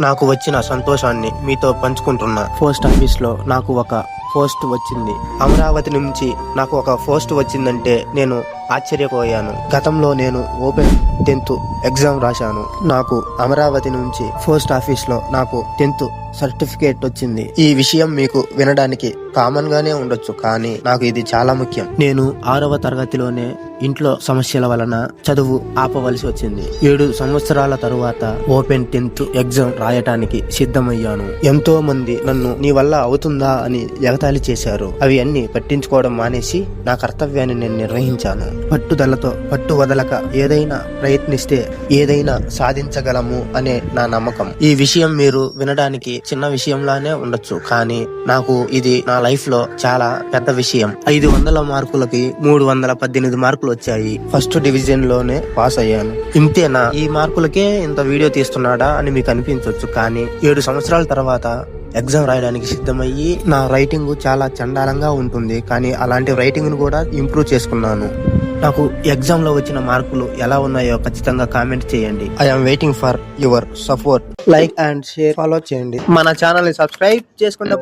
నాకు వచ్చిన సంతోషాన్ని మీతో పంచుకుంటున్నా. పోస్ట్ ఆఫీస్ లో నాకు ఒక పోస్ట్ వచ్చింది. అమరావతి నుంచి నాకు ఒక పోస్ట్ వచ్చిందంటే నేను ఆశ్చర్యపోయాను. గతంలో నేను ఓపెన్ 10th ఎగ్జామ్ రాశాను. నాకు అమరావతి నుంచి పోస్ట్ ఆఫీస్ లో నాకు 10th సర్టిఫికేట్ వచ్చింది. ఈ విషయం మీకు వినడానికి కామన్ గానే ఉండొచ్చు, కానీ నాకు ఇది చాలా ముఖ్యం. నేను 6వ తరగతిలోనే ఇంట్లో సమస్యల వలన చదువు ఆపవలసి వచ్చింది. 7 సంవత్సరాల తరువాత ఓపెన్ 10th ఎగ్జామ్ రాయటానికి సిద్ధమయ్యాను. ఎంతో మంది నన్ను నీ వల్ల అవుతుందా అని ఎగతాళి చేశారు. అవి అన్ని పట్టించుకోవడం మానేసి నా కర్తవ్యాన్ని నేను నిర్వహించాను. పట్టుదలతో పట్టు వదలక ఏదైనా ప్రయత్నిస్తే ఏదైనా సాధించగలము అనే నా నమ్మకం. ఈ విషయం మీరు వినడానికి చిన్న విషయంలానే ఉండొచ్చు, కానీ నాకు ఇది నా లైఫ్ లో చాలా పెద్ద విషయం. 500 మార్కులకి 318 మార్కులు వచ్చాయి. ఫస్ట్ డివిజన్ లోనే పాస్ అయ్యాను. ఇంతేనా, ఈ మార్కులకే ఇంత వీడియో తీస్తున్నాడా అని మీకు అనిపించవచ్చు, కానీ 7 సంవత్సరాల తర్వాత ఎగ్జామ్ రాయడానికి సిద్ధమయ్యి నా రైటింగ్ చాలా చండాలంగా ఉంటుంది, కానీ అలాంటి రైటింగ్ ను కూడా ఇంప్రూవ్ చేసుకున్నాను. నాకు ఎగ్జామ్ లో వచ్చిన మార్కులు ఎలా ఉన్నాయో ఖచ్చితంగా కామెంట్ చేయండి. I'm waiting for your support. Like and share, follow చేయండి. మన ఛానల్ ని సబ్స్క్రైబ్ చేసుకోండి.